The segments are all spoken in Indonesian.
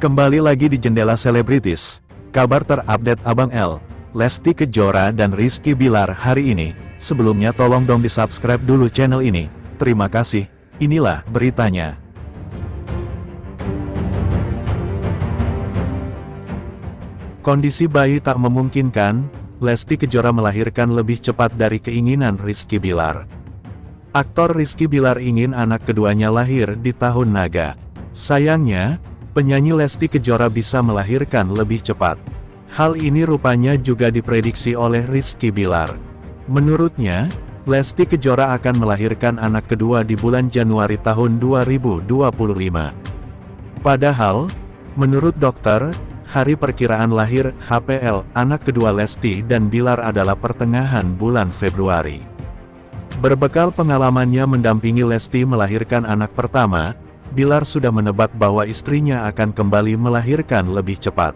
Kembali lagi di Jendela Selebritis. Kabar terupdate Abang L, Lesti Kejora dan Rizky Bilar hari ini. Sebelumnya tolong dong di-subscribe dulu channel ini. Terima kasih. Inilah beritanya. Kondisi bayi tak memungkinkan, Lesti Kejora melahirkan lebih cepat dari keinginan Rizky Bilar. Aktor Rizky Bilar ingin anak keduanya lahir di tahun naga. Sayangnya, penyanyi Lesti Kejora bisa melahirkan lebih cepat. Hal ini rupanya juga diprediksi oleh Rizky Bilar. Menurutnya, Lesti Kejora akan melahirkan anak kedua di bulan Januari tahun 2025. Padahal, menurut dokter, hari perkiraan lahir HPL anak kedua Lesti dan Bilar adalah pertengahan bulan Februari. Berbekal pengalamannya mendampingi Lesti melahirkan anak pertama, Bilar sudah menebak bahwa istrinya akan kembali melahirkan lebih cepat.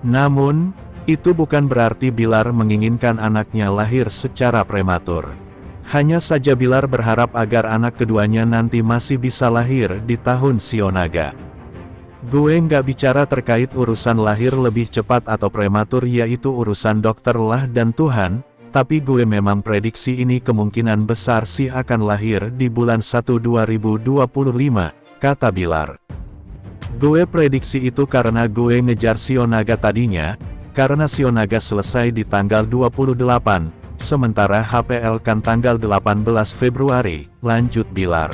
Namun, itu bukan berarti Bilar menginginkan anaknya lahir secara prematur. Hanya saja Bilar berharap agar anak keduanya nanti masih bisa lahir di tahun Sionaga. Gue nggak bicara terkait urusan lahir lebih cepat atau prematur, yaitu urusan dokter lah dan Tuhan, tapi gue memang prediksi ini kemungkinan besar sih akan lahir di bulan 1 2025. Kata Bilar. Gue prediksi itu karena gue ngejar Sionaga tadinya, karena Sionaga selesai di tanggal 28, sementara HPL kan tanggal 18 Februari, lanjut Bilar.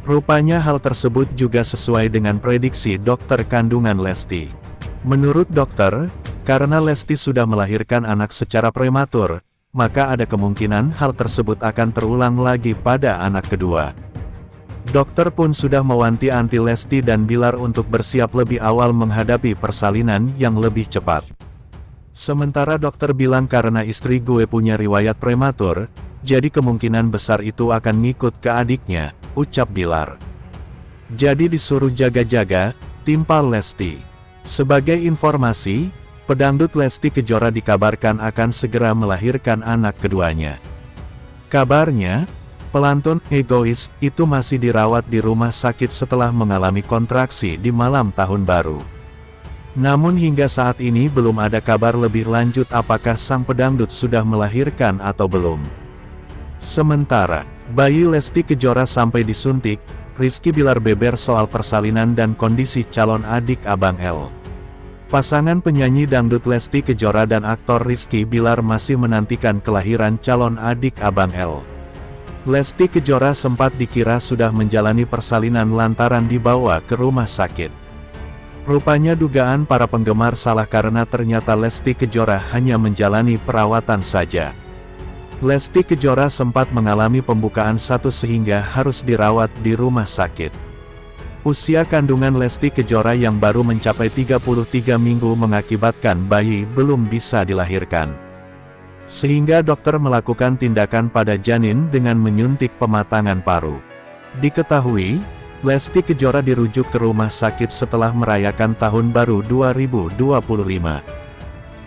Rupanya hal tersebut juga sesuai dengan prediksi dokter kandungan Lesti. Menurut dokter, karena Lesti sudah melahirkan anak secara prematur, maka ada kemungkinan hal tersebut akan terulang lagi pada anak kedua. Dokter pun sudah mewanti-wanti Lesti dan Bilar untuk bersiap lebih awal menghadapi persalinan yang lebih cepat. Sementara dokter bilang karena istri gue punya riwayat prematur, jadi kemungkinan besar itu akan ngikut ke adiknya, ucap Bilar. Jadi disuruh jaga-jaga, timpal Lesti. Sebagai informasi, pedangdut Lesti Kejora dikabarkan akan segera melahirkan anak keduanya. Kabarnya, pelantun egois itu masih dirawat di rumah sakit setelah mengalami kontraksi di malam tahun baru. Namun hingga saat ini belum ada kabar lebih lanjut apakah sang pedangdut sudah melahirkan atau belum. Sementara, bayi Lesti Kejora sampai disuntik, Rizky Bilar beber soal persalinan dan kondisi calon adik Abang L. Pasangan penyanyi dangdut Lesti Kejora dan aktor Rizky Bilar masih menantikan kelahiran calon adik Abang L. Lesti Kejora sempat dikira sudah menjalani persalinan lantaran dibawa ke rumah sakit. Rupanya dugaan para penggemar salah karena ternyata Lesti Kejora hanya menjalani perawatan saja. Lesti Kejora sempat mengalami pembukaan satu sehingga harus dirawat di rumah sakit. Usia kandungan Lesti Kejora yang baru mencapai 33 minggu mengakibatkan bayi belum bisa dilahirkan. Sehingga dokter melakukan tindakan pada janin dengan menyuntik pematangan paru. Diketahui, Lesti Kejora dirujuk ke rumah sakit setelah merayakan tahun baru 2025.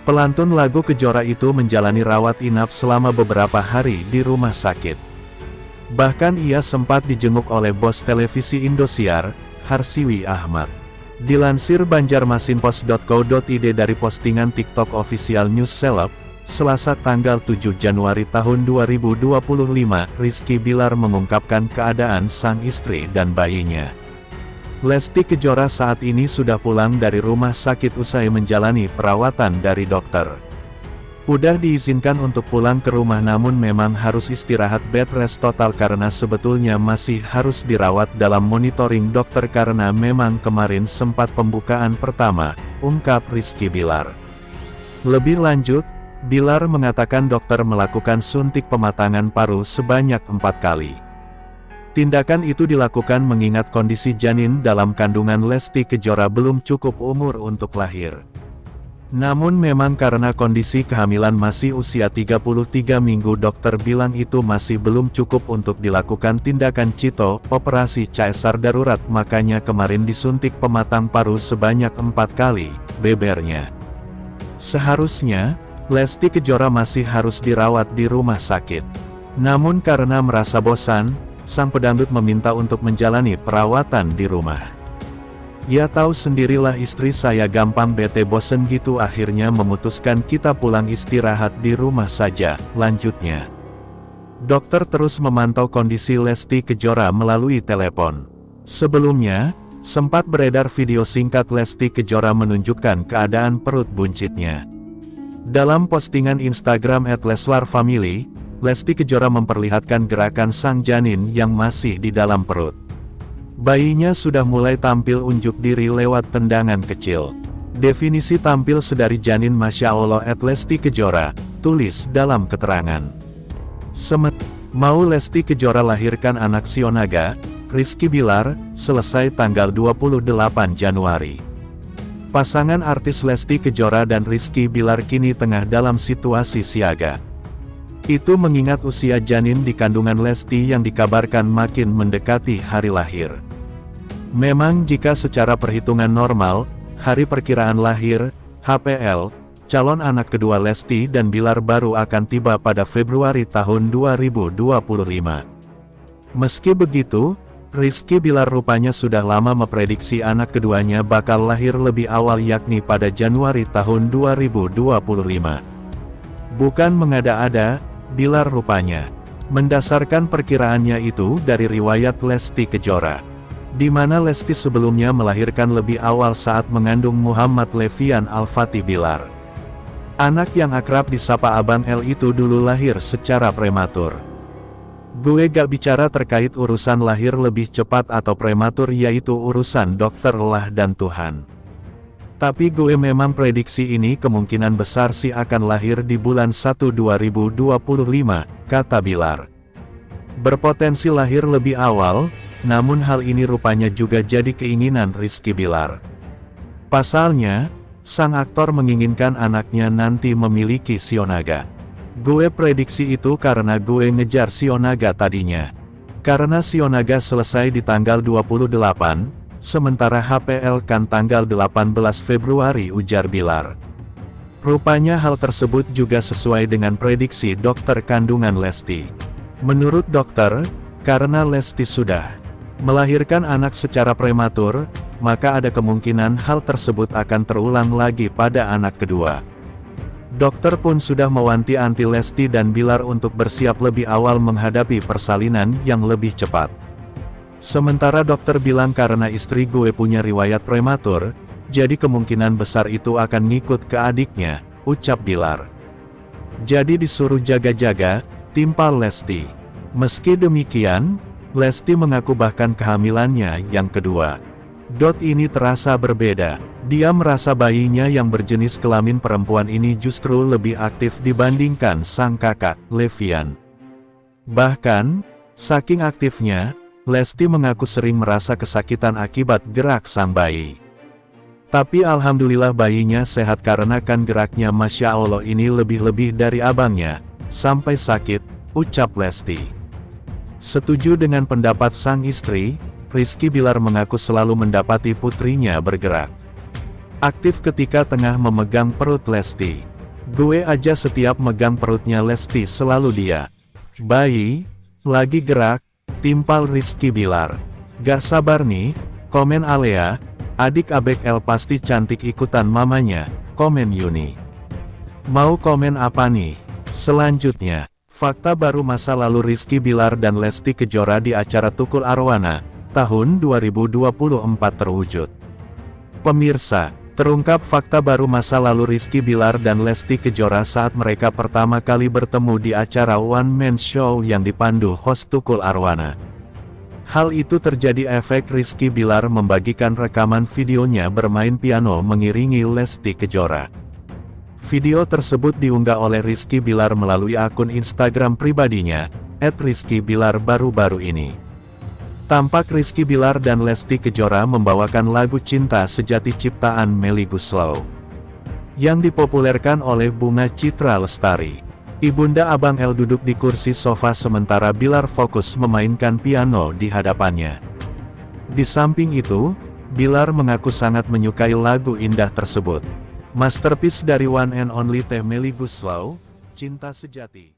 Pelantun lagu Kejora itu menjalani rawat inap selama beberapa hari di rumah sakit. Bahkan ia sempat dijenguk oleh bos televisi Indosiar, Harsiwi Ahmad. Dilansir banjarmasinpost.co.id dari postingan TikTok official News Seleb, Selasa tanggal 7 Januari tahun 2025, Rizky Bilar mengungkapkan keadaan sang istri dan bayinya. Lesti Kejora saat ini sudah pulang dari rumah sakit usai menjalani perawatan dari dokter. Udah diizinkan untuk pulang ke rumah namun memang harus istirahat bed rest total karena sebetulnya masih harus dirawat dalam monitoring dokter karena memang kemarin sempat pembukaan pertama, ungkap Rizky Bilar. Lebih lanjut, Bilar mengatakan dokter melakukan suntik pematangan paru sebanyak 4 kali. Tindakan itu dilakukan mengingat kondisi janin dalam kandungan Lesti Kejora belum cukup umur untuk lahir. Namun memang karena kondisi kehamilan masih usia 33 minggu dokter bilang itu masih belum cukup untuk dilakukan tindakan cito, operasi caesar darurat makanya kemarin disuntik pematang paru sebanyak 4 kali, bebernya. Seharusnya, Lesti Kejora masih harus dirawat di rumah sakit. Namun karena merasa bosan, sang pedangdut meminta untuk menjalani perawatan di rumah. Ya tahu sendirilah istri saya gampang bete bosen gitu akhirnya memutuskan kita pulang istirahat di rumah saja, lanjutnya. Dokter terus memantau kondisi Lesti Kejora melalui telepon. Sebelumnya, sempat beredar video singkat Lesti Kejora menunjukkan keadaan perut buncitnya. Dalam postingan Instagram @leslarfamily, Lesti Kejora memperlihatkan gerakan sang janin yang masih di dalam perut. Bayinya sudah mulai tampil unjuk diri lewat tendangan kecil. Definisi tampil sedari janin Masya Allah @Lesti Kejora, tulis dalam keterangan. Mau Lesti Kejora lahirkan anak Sionaga, Rizky Bilar, selesai tanggal 28 Januari. Pasangan artis Lesti Kejora dan Rizky Bilar kini tengah dalam situasi siaga. Itu mengingat usia janin di kandungan Lesti yang dikabarkan makin mendekati hari lahir. Memang jika secara perhitungan normal, hari perkiraan lahir, HPL, calon anak kedua Lesti dan Bilar baru akan tiba pada Februari tahun 2025. Meski begitu, Rizky Bilar rupanya sudah lama memprediksi anak keduanya bakal lahir lebih awal yakni pada Januari tahun 2025. Bukan mengada-ada, Bilar rupanya mendasarkan perkiraannya itu dari riwayat Lesti Kejora, di mana Lesti sebelumnya melahirkan lebih awal saat mengandung Muhammad Levian Al-Fatih Bilar. Anak yang akrab disapa Abang L itu dulu lahir secara prematur. Gue gak bicara terkait urusan lahir lebih cepat atau prematur yaitu urusan dokter lah dan Tuhan. Tapi gue memang prediksi ini kemungkinan besar sih akan lahir di bulan 1 2025, kata Bilar. Berpotensi lahir lebih awal, namun hal ini rupanya juga jadi keinginan Rizky Bilar. Pasalnya, sang aktor menginginkan anaknya nanti memiliki Sionaga. Gue prediksi itu karena gue ngejar Sionaga tadinya. Karena Sionaga selesai di tanggal 28, sementara HPL kan tanggal 18 Februari ujar Bilar. Rupanya hal tersebut juga sesuai dengan prediksi dokter kandungan Lesti. Menurut dokter, karena Lesti sudah melahirkan anak secara prematur, maka ada kemungkinan hal tersebut akan terulang lagi pada anak kedua. Dokter pun sudah mewanti-wanti Lesti dan Bilar untuk bersiap lebih awal menghadapi persalinan yang lebih cepat. Sementara dokter bilang karena istri gue punya riwayat prematur, jadi kemungkinan besar itu akan ngikut ke adiknya, ucap Bilar. Jadi disuruh jaga-jaga, timpal Lesti. Meski demikian, Lesti mengaku bahkan kehamilannya yang kedua. Ini terasa berbeda. Dia merasa bayinya yang berjenis kelamin perempuan ini justru lebih aktif dibandingkan sang kakak, Levian. Bahkan, saking aktifnya, Lesti mengaku sering merasa kesakitan akibat gerak sang bayi. Tapi alhamdulillah bayinya sehat karena kan geraknya Masya Allah ini lebih-lebih dari abangnya, sampai sakit, ucap Lesti. Setuju dengan pendapat sang istri, Rizky Bilar mengaku selalu mendapati putrinya bergerak aktif ketika tengah memegang perut Lesti. Gue aja setiap megang perutnya Lesti selalu dia. Bayi, lagi gerak, timpal Rizky Bilar. Gak sabar nih, komen Alea, adik Abek L pasti cantik ikutan mamanya, komen Yuni. Mau komen apa nih? Selanjutnya, fakta baru masa lalu Rizky Bilar dan Lesti Kejora di acara Tukul Arwana, tahun 2024 terwujud. Pemirsa, terungkap fakta baru masa lalu Rizky Bilar dan Lesti Kejora saat mereka pertama kali bertemu di acara One Man Show yang dipandu host Tukul Arwana. Hal itu terjadi efek Rizky Bilar membagikan rekaman videonya bermain piano mengiringi Lesti Kejora. Video tersebut diunggah oleh Rizky Bilar melalui akun Instagram pribadinya, @rizkybilar baru-baru ini. Tampak Rizky Bilar dan Lesti Kejora membawakan lagu Cinta Sejati ciptaan Melly Goeslaw, yang dipopulerkan oleh Bunga Citra Lestari. Ibunda Abang L duduk di kursi sofa sementara Bilar fokus memainkan piano di hadapannya. Di samping itu, Bilar mengaku sangat menyukai lagu indah tersebut. Masterpiece dari one and only Teh Melly Goeslaw, Cinta Sejati.